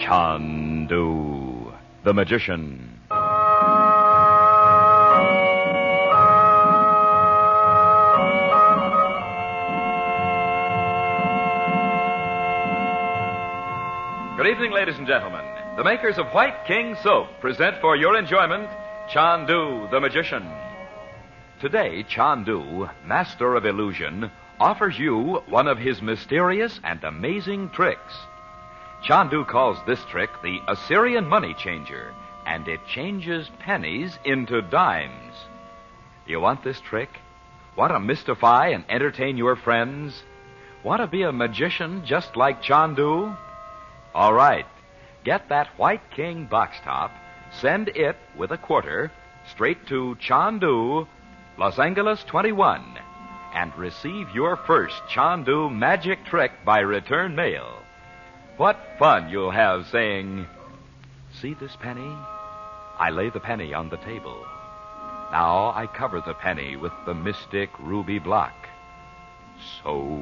Chandu the Magician. Good evening, ladies and gentlemen. The makers of White King Soap present for your enjoyment Chandu the Magician. Today, Chandu, master of illusion, offers you one of his mysterious and amazing tricks. Chandu calls this trick the Assyrian money changer, and it changes pennies into dimes. You want this trick? Want to mystify and entertain your friends? Want to be a magician just like Chandu? All right. Get that White King box top, send it with a quarter straight to Chandu, Los Angeles 21, and receive your first Chandu magic trick by return mail. What fun you'll have saying, "See this penny? I lay the penny on the table. Now I cover the penny with the mystic ruby block. So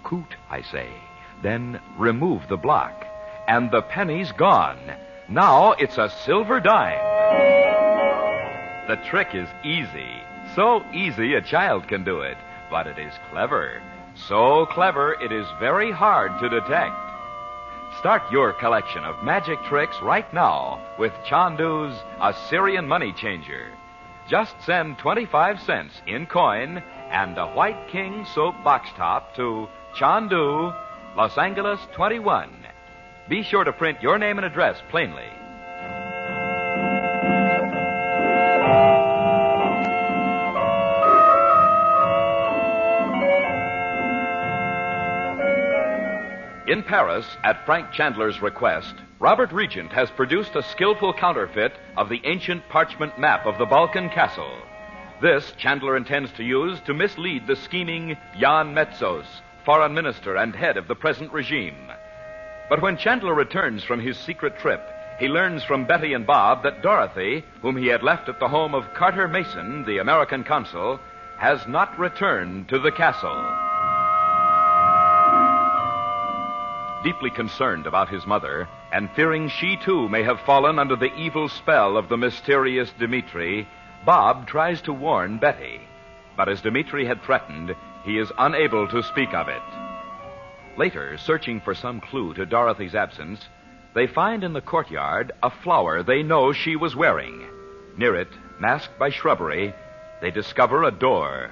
coot, I say. Then remove the block, and the penny's gone. Now it's a silver dime." The trick is easy. So easy a child can do it. But it is clever. So clever it is very hard to detect. Start your collection of magic tricks right now with Chandu's Assyrian money changer. Just send 25 cents in coin and a White King soap box top to Chandu, Los Angeles 21. Be sure to print your name and address plainly. In Paris, at Frank Chandler's request, Robert Regent has produced a skillful counterfeit of the ancient parchment map of the Balkan castle. This Chandler intends to use to mislead the scheming Jan Metzos, foreign minister and head of the present regime. But when Chandler returns from his secret trip, he learns from Betty and Bob that Dorothy, whom he had left at the home of Carter Mason, the American consul, has not returned to the castle. Deeply concerned about his mother, and fearing she too may have fallen under the evil spell of the mysterious Dmitri, Bob tries to warn Betty. But as Dmitri had threatened, he is unable to speak of it. Later, searching for some clue to Dorothy's absence, they find in the courtyard a flower they know she was wearing. Near it, masked by shrubbery, they discover a door.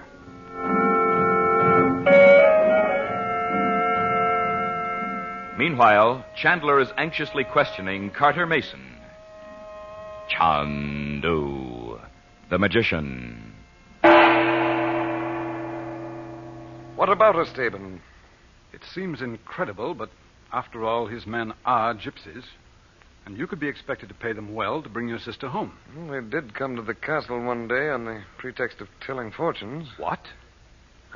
Meanwhile, Chandler is anxiously questioning Carter Mason. Chandu the Magician. What about us, Steben? It seems incredible, but after all, his men are gypsies. And you could be expected to pay them well to bring your sister home. They did come to the castle one day on the pretext of telling fortunes. What?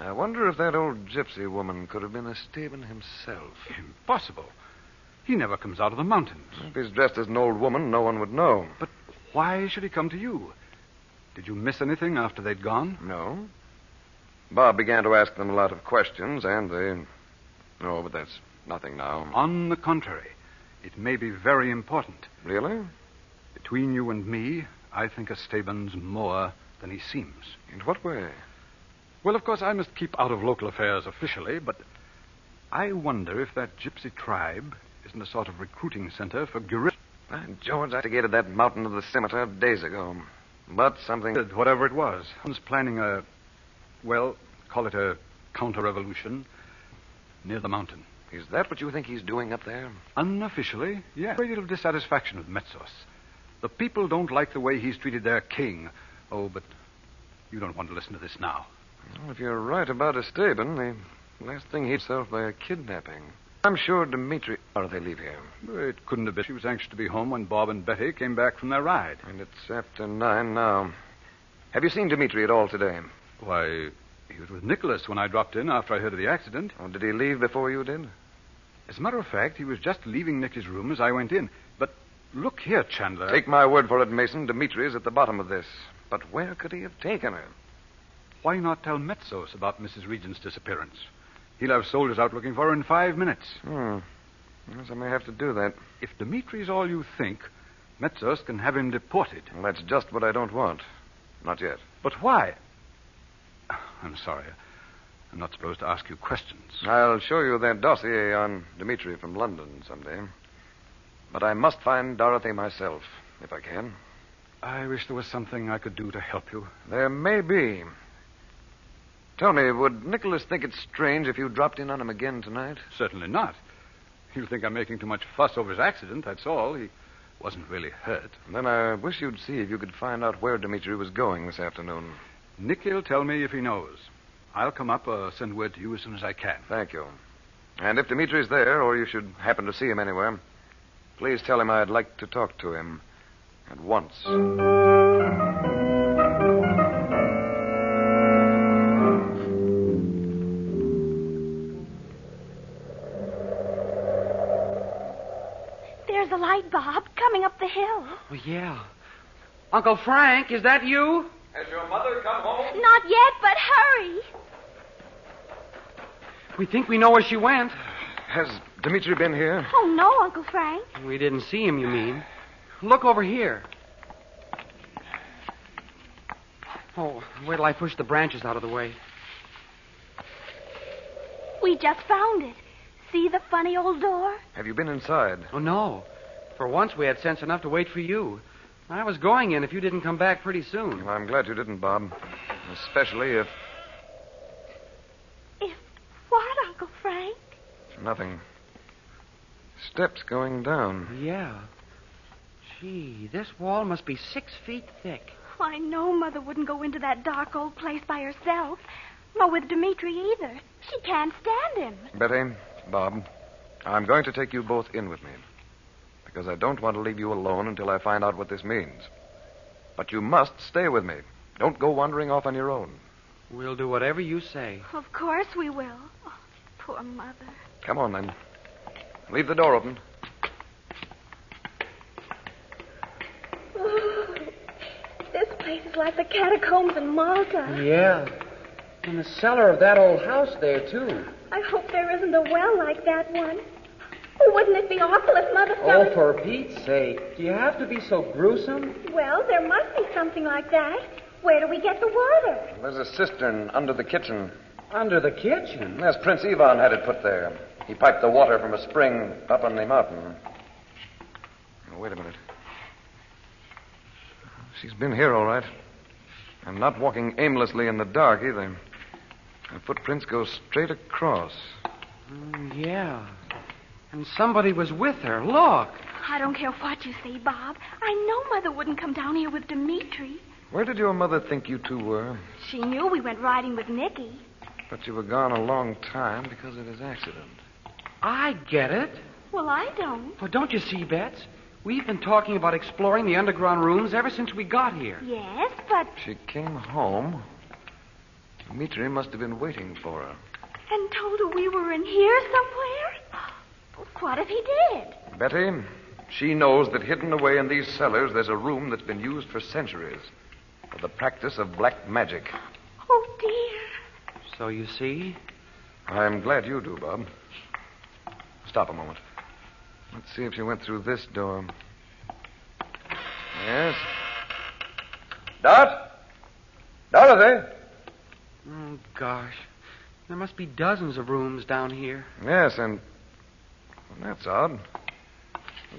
I wonder if that old gypsy woman could have been a Steben himself. Impossible. He never comes out of the mountains. If he's dressed as an old woman, no one would know. But why should he come to you? Did you miss anything after they'd gone? No. Bob began to ask them a lot of questions, and they... No, but that's nothing now. On the contrary, it may be very important. Really? Between you and me, I think a Steben's more than he seems. In what way? Well, of course, I must keep out of local affairs officially, but I wonder if that gypsy tribe isn't a sort of recruiting center for guerrillas. By George, I investigated that mountain of the scimitar days ago. But something... Whatever it was planning a, well, call it a counter-revolution near the mountain. Is that what you think he's doing up there? Unofficially, yes. Very little dissatisfaction with Metzos. The people don't like the way he's treated their king. Oh, but you don't want to listen to this now. Well, if you're right about Steben, the last thing he'd served by a kidnapping. I'm sure Dmitri... Or they leave here. It couldn't have been. She was anxious to be home when Bob and Betty came back from their ride. And it's after 9 now. Have you seen Dmitri at all today? Why, he was with Nicholas when I dropped in after I heard of the accident. Oh, did he leave before you did? As a matter of fact, he was just leaving Nicky's room as I went in. But look here, Chandler. Take my word for it, Mason. Dmitri is at the bottom of this. But where could he have taken her? Why not tell Metzos about Mrs. Regent's disappearance? He'll have soldiers out looking for her in 5 minutes. Yes, I may have to do that. If Dmitri's all you think, Metzos can have him deported. Well, that's just what I don't want. Not yet. But why? I'm sorry. I'm not supposed to ask you questions. I'll show you that dossier on Dmitri from London someday. But I must find Dorothy myself, if I can. I wish there was something I could do to help you. There may be. Tell me, would Nicholas think it strange if you dropped in on him again tonight? Certainly not. He'll think I'm making too much fuss over his accident, that's all. He wasn't really hurt. Then I wish you'd see if you could find out where Dmitri was going this afternoon. Nicky'll tell me if he knows. I'll come up or send word to you as soon as I can. Thank you. And if Dmitri's there, or you should happen to see him anywhere, please tell him I'd like to talk to him at once. There's a light, Bob, coming up the hill. Oh, yeah. Uncle Frank, is that you? Has your mother come home? Not yet, but hurry. We think we know where she went. Has Dmitri been here? Oh, no, Uncle Frank. We didn't see him, you mean? Look over here. Oh, wait till I push the branches out of the way. We just found it. See the funny old door? Have you been inside? Oh, no. For once, we had sense enough to wait for you. I was going in if you didn't come back pretty soon. Well, I'm glad you didn't, Bob. Especially if... If what, Uncle Frank? Nothing. Steps going down. Yeah. Gee, this wall must be 6 feet thick. Oh, I know Mother wouldn't go into that dark old place by herself. Nor with Dmitri either. She can't stand him. Betty, Bob, I'm going to take you both in with me. Because I don't want to leave you alone until I find out what this means. But you must stay with me. Don't go wandering off on your own. We'll do whatever you say. Of course we will. Oh, poor Mother. Come on, then. Leave the door open. Oh, this place is like the catacombs in Malta. Yeah. In the cellar of that old house there, too. I hope there isn't a well like that one. Oh, wouldn't it be awful if Mother fell... Oh, for Pete's sake. Do you have to be so gruesome? Well, there must be something like that. Where do we get the water? There's a cistern under the kitchen. Under the kitchen? Yes, Prince Ivan had it put there. He piped the water from a spring up on the mountain. Oh, wait a minute. She's been here, all right. I'm not walking aimlessly in the dark, either. Her footprints go straight across. Yeah. And somebody was with her. Look. I don't care what you say, Bob. I know Mother wouldn't come down here with Dmitri. Where did your mother think you two were? She knew we went riding with Nicky. But you were gone a long time because of his accident. I get it. Well, I don't. Well, don't you see, Bets? We've been talking about exploring the underground rooms ever since we got here. Yes, but... She came home. Dmitri must have been waiting for her. And told her we were in here somewhere? What if he did? Betty, she knows that hidden away in these cellars there's a room that's been used for centuries for the practice of black magic. Oh, dear. So you see? I'm glad you do, Bob. Stop a moment. Let's see if she went through this door. Yes. Dorothy? Oh, gosh. There must be dozens of rooms down here. Yes, and... Well, that's odd.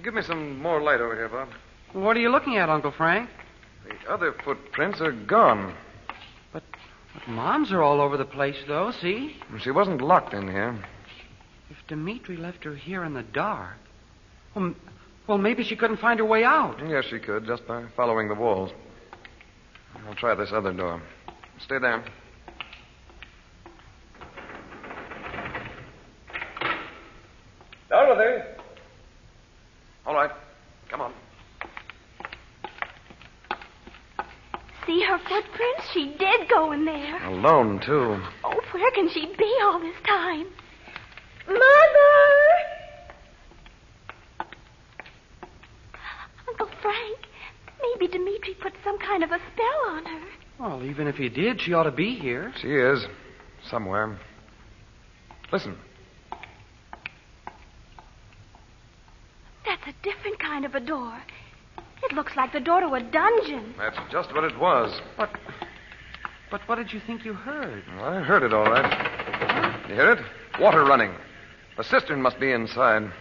Give me some more light over here, Bob. What are you looking at, Uncle Frank? The other footprints are gone. But Mom's are all over the place, though, see? She wasn't locked in here. If Dmitri left her here in the dark... Well, maybe she couldn't find her way out. Yes, she could, just by following the walls. I'll try this other door. Stay there. Dorothy! All right. Come on. See her footprints? She did go in there. Alone, too. Oh, where can she be all this time? Mother! Uncle Frank, maybe Dmitri put some kind of a spell on her. Well, even if he did, she ought to be here. She is. Somewhere. Listen. It's a different kind of a door. It looks like the door to a dungeon. That's just what it was. But what did you think you heard? Well, I heard it all right. You hear it? Water running. The cistern must be inside.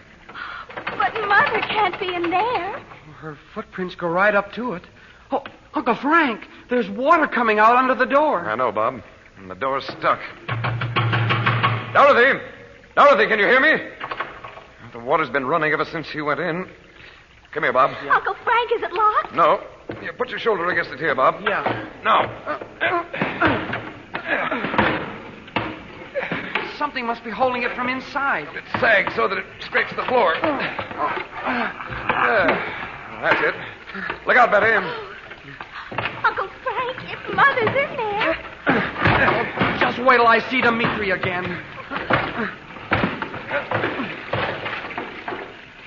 But Mother can't be in there. Her footprints go right up to it. Oh, Uncle Frank, there's water coming out under the door. I know, Bob. And the door's stuck. Dorothy! Dorothy, can you hear me? The water's been running ever since you went in. Come here, Bob. Yeah. Uncle Frank, is it locked? No. You put your shoulder against it here, Bob. Yeah. No. Something must be holding it from inside. It sags so that it scrapes the floor. That's it. Look out, Betty. Uncle Frank, if Mother's in there. Just wait till I see Dimitri again.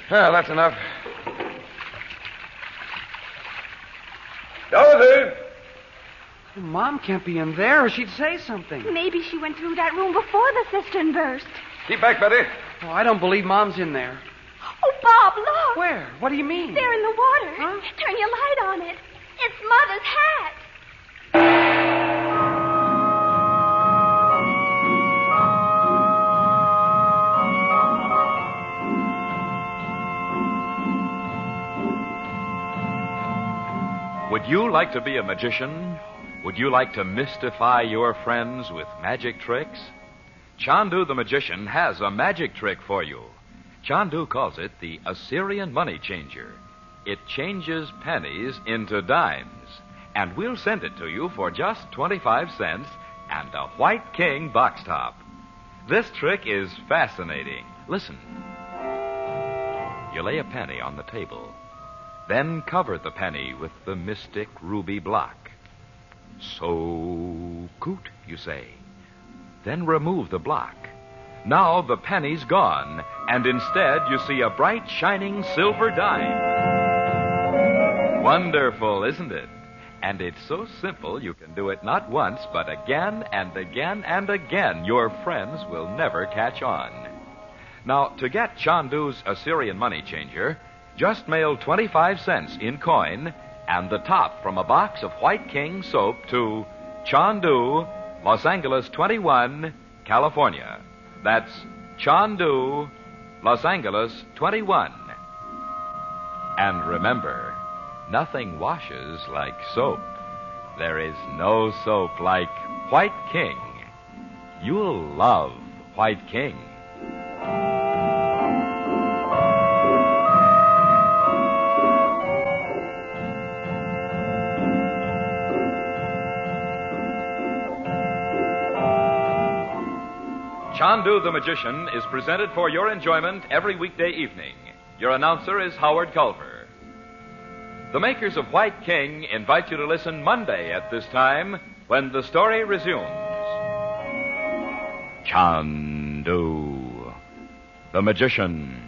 Well, that's enough. Dorothy! Mom can't be in there or she'd say something. Maybe she went through that room before the cistern burst. Keep back, Betty. Oh, I don't believe Mom's in there. Oh, Bob, look. Where? What do you mean? There in the water. Huh? Turn your light on it. It's Mother's hat. Would you like to be a magician? Would you like to mystify your friends with magic tricks? Chandu the Magician has a magic trick for you. Chandu calls it the Assyrian money changer. It changes pennies into dimes, and we'll send it to you for just 25 cents and a white king box top. This trick is fascinating. Listen. You lay a penny on the table. Then cover the penny with the mystic ruby block. So coot, you say. Then remove the block. Now the penny's gone, and instead you see a bright, shining silver dime. Wonderful, isn't it? And it's so simple you can do it not once, but again and again and again. Your friends will never catch on. Now, to get Chandu's Assyrian money changer, just mail 25 cents in coin and the top from a box of White King soap to Chandu, Los Angeles 21, California. That's Chandu, Los Angeles 21. And remember, nothing washes like soap. There is no soap like White King. You'll love White King. Chandu the Magician is presented for your enjoyment every weekday evening. Your announcer is Howard Culver. The makers of White King invite you to listen Monday at this time when the story resumes. Chandu the Magician.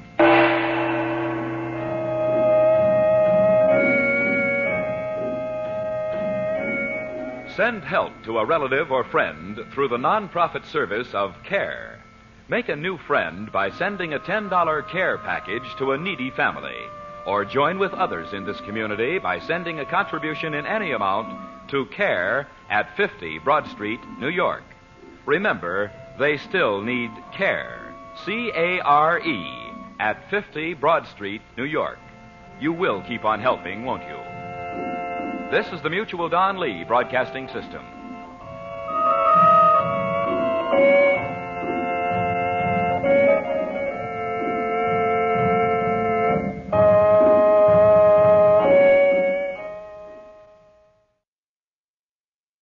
Send help to a relative or friend through the nonprofit service of CARE. Make a new friend by sending a $10 CARE package to a needy family, or join with others in this community by sending a contribution in any amount to CARE at 50 Broad Street, New York. Remember, they still need CARE. C-A-R-E at 50 Broad Street, New York. You will keep on helping, won't you? This is the Mutual Don Lee Broadcasting System.